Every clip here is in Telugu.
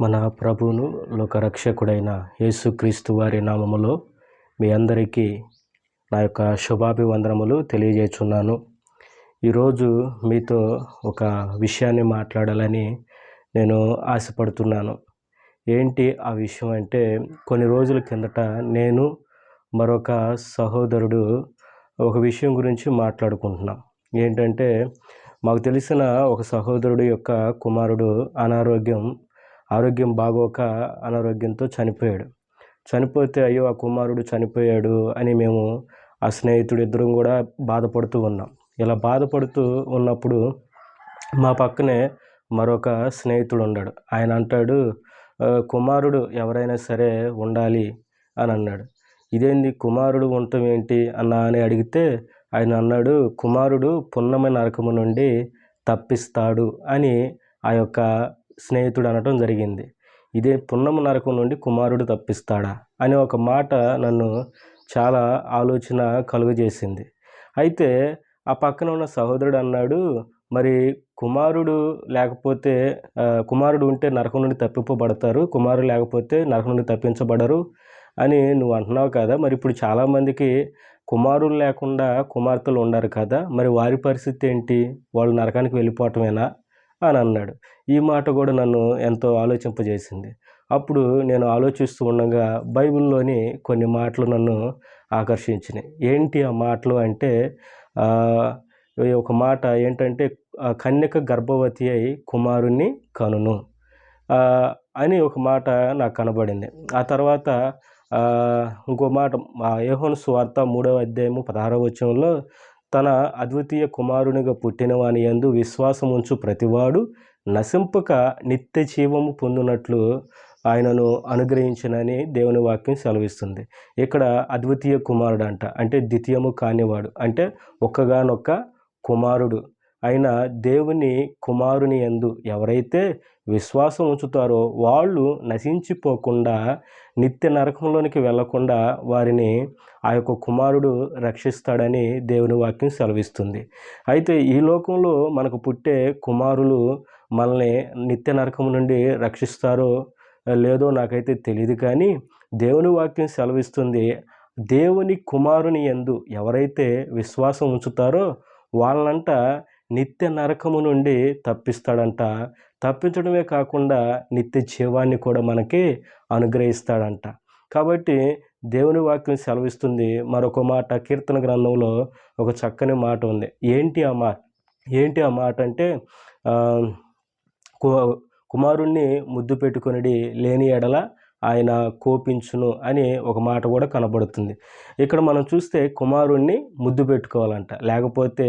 మన ప్రభువును లోకరక్షకుడైన యేసుక్రీస్తు వారి నామములో మీ అందరికీ నా యొక్క శుభాభివందనములు తెలియజేస్తున్నాను. ఈరోజు మీతో ఒక విషయాన్ని మాట్లాడాలని నేను ఆశపడుతున్నాను. ఏంటి ఆ విషయం అంటే, కొన్ని రోజుల కిందట నేను మరొక సహోదరుడు ఒక విషయం గురించి మాట్లాడుకుంటున్నాం. ఏంటంటే, మాకు తెలిసిన ఒక సహోదరుడు యొక్క కుమారుడు ఆరోగ్యం బాగోక అనారోగ్యంతో చనిపోయాడు. చనిపోతే అయ్యో ఆ కుమారుడు చనిపోయాడు అని మేము ఆ స్నేహితుడు ఇద్దరం కూడా బాధపడుతూ ఉన్నాం. ఇలా బాధపడుతూ ఉన్నప్పుడు మా పక్కనే మరొక స్నేహితుడు ఉన్నాడు. ఆయన అంటాడు, కుమారుడు ఎవరైనా సరే ఉండాలి అని అన్నాడు. ఇదేంది కుమారుడు ఉండటం ఏంటి అన్నా అని అడిగితే ఆయన అన్నాడు, కుమారుడు పున్నమి నరకము నుండి తప్పిస్తాడు అని ఆ యొక్క స్నేహితుడు అనటం జరిగింది. ఇదే పున్నమి నరకం నుండి కుమారుడు తప్పిస్తాడా అనే ఒక మాట నన్ను చాలా ఆలోచన కలుగజేసింది. అయితే ఆ పక్కన ఉన్న సహోదరుడు అన్నాడు, మరి కుమారుడు లేకపోతే కుమారుడు ఉంటే నరకం నుండి తప్పింపబడతారు, కుమారుడు లేకపోతే నరకం నుండి తప్పించబడరు అని నువ్వు అంటున్నావు కదా, మరి ఇప్పుడు చాలామందికి కుమారులు లేకుండా కుమార్తెలు ఉండరు కదా, మరి వారి పరిస్థితి ఏంటి, వాళ్ళు నరకానికి వెళ్ళిపోవటమేనా అని అన్నాడు. ఈ మాట కూడా నన్ను ఎంతో ఆలోచింపజేసింది. అప్పుడు నేను ఆలోచిస్తూ ఉండగా బైబిల్లోని కొన్ని మాటలు నన్ను ఆకర్షించినాయి. ఏంటి ఆ మాటలు అంటే, ఒక మాట ఏంటంటే, కన్యక గర్భవతి అయి కుమారుణ్ణి కనును అని ఒక మాట నాకు కనబడింది. ఆ తర్వాత ఇంకో మాట యోహాను సువార్త 3వ అధ్యాయము 16వ వచనంలో, తన అద్వితీయ కుమారునిగా పుట్టిన వాని యందు విశ్వాసం ఉంచు ప్రతివాడు నశింపక నిత్య జీవము పొందునట్లు ఆయనను అనుగ్రహించినని దేవుని వాక్యం సెలవిస్తుంది. ఇక్కడ అద్వితీయ కుమారుడు అంట, అంటే ద్వితీయము కానివాడు, అంటే ఒక్కగానొక్క కుమారుడు అయిన దేవుని కుమారుని యందు ఎవరైతే విశ్వాసం ఉంచుతారో వాళ్ళు నశించిపోకుండా నిత్య నరకంలోనికి వెళ్లకుండా వారిని ఆ యొక్క కుమారుడు రక్షిస్తాడని దేవుని వాక్యం సెలవిస్తుంది. అయితే ఈ లోకంలో మనకు పుట్టే కుమారులు మనల్ని నిత్య నరకం నుండి రక్షిస్తారో లేదో నాకైతే తెలియదు, కానీ దేవుని వాక్యం సెలవిస్తుంది, దేవుని కుమారుని యందు ఎవరైతే విశ్వాసం ఉంచుతారో వాళ్ళంట నిత్య నరకము నుండి తప్పిస్తాడంట. తప్పించడమే కాకుండా నిత్య జీవాన్ని కూడా మనకి అనుగ్రహిస్తాడంట. కాబట్టి దేవుని వాక్యం సెలవిస్తుంది. మరొక మాట కీర్తన గ్రంథంలో ఒక చక్కని మాట ఉంది. ఏంటి ఆ మాట అంటే, కుమారుణ్ణి ముద్దు పెట్టుకొనిడి, లేని ఎడల ఆయన కోపించును అని ఒక మాట కూడా కనబడుతుంది. ఇక్కడ మనం చూస్తే కుమారుణ్ణి ముద్దు పెట్టుకోవాలంట, లేకపోతే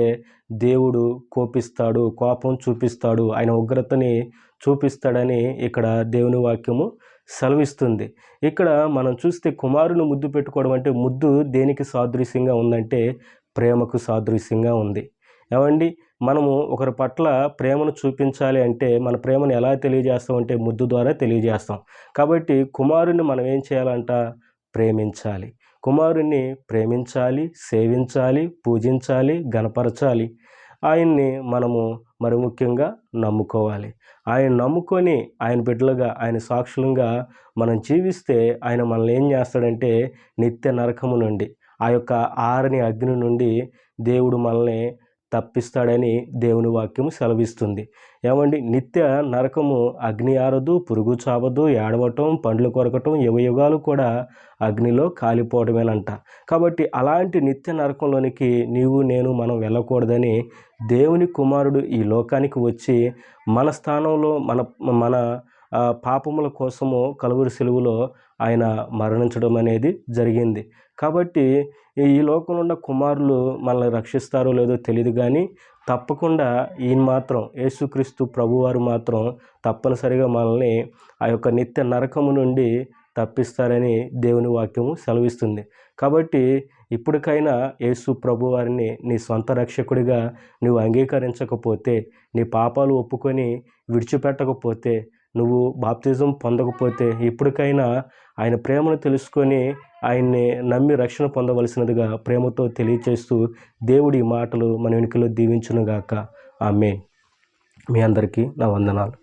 దేవుడు కోపిస్తాడు, కోపం చూపిస్తాడు, ఆయన ఉగ్రతని చూపిస్తాడని ఇక్కడ దేవుని వాక్యము సెలవిస్తుంది. ఇక్కడ మనం చూస్తే కుమారుని ముద్దు పెట్టుకోవడం అంటే, ముద్దు దేనికి సాదృశ్యంగా ఉందంటే ప్రేమకు సాదృశ్యంగా ఉంది. ఏమండి, మనము ఒకరి పట్ల ప్రేమను చూపించాలి అంటే మన ప్రేమను ఎలా తెలియజేస్తాం అంటే ముద్దు ద్వారా తెలియజేస్తాం. కాబట్టి కుమారుని మనం ఏం చేయాలంట, ప్రేమించాలి. కుమారుని ప్రేమించాలి, సేవించాలి, పూజించాలి, గణపరచాలి. ఆయన్ని మనము మరి ముఖ్యంగా నమ్ముకోవాలి. ఆయన నమ్ముకొని ఆయన బిడ్డలుగా, ఆయన సాక్షులంగా మనం జీవిస్తే ఆయన మనల్ని ఏం చేస్తాడంటే నిత్య నరకము నుండి, ఆ యొక్క ఆరని అగ్ని నుండి దేవుడు మనల్ని తప్పిస్తాడని దేవుని వాక్యము సెలవిస్తుంది. ఏమండి, నిత్య నరకము అగ్ని ఆరదు, పురుగు చావదు, ఏడవటం, పండ్లు కొరకటం, యుగయుగాలు కూడా అగ్నిలో కాలిపోవడమేనంట. కాబట్టి అలాంటి నిత్య నరకంలోనికి నీవు నేను మనం వెళ్ళకూడదని దేవుని కుమారుడు ఈ లోకానికి వచ్చి మన స్థానంలో మన పాపముల కోసము కలువరి సిలువలో ఆయన మరణించడం అనేది జరిగింది. కాబట్టి ఈ లోకంలో ఉన్న కుమారులు మనల్ని రక్షిస్తారో లేదో తెలియదు, కానీ తప్పకుండా ఈయన మాత్రం, యేసుక్రీస్తు ప్రభువారు మాత్రం తప్పనిసరిగా మనల్ని ఆ యొక్క నిత్య నరకము నుండి తప్పిస్తారని దేవుని వాక్యము సెలవిస్తుంది. కాబట్టి ఇప్పటికైనా యేసు ప్రభువారిని నీ సొంత రక్షకుడిగా నువ్వు అంగీకరించకపోతే, నీ పాపాలు ఒప్పుకొని విడిచిపెట్టకపోతే, నువ్వు బాప్తిజం పొందకపోతే ఇప్పటికైనా ఆయన ప్రేమను తెలుసుకొని ఆయన్ని నమ్మి రక్షణ పొందవలసినదిగా ప్రేమతో తెలియచేస్తూ దేవుడి మాటలు మన వెనుకలో దీవించునుగాక. ఆమేన్. మీ అందరికీ నా వందనాలు.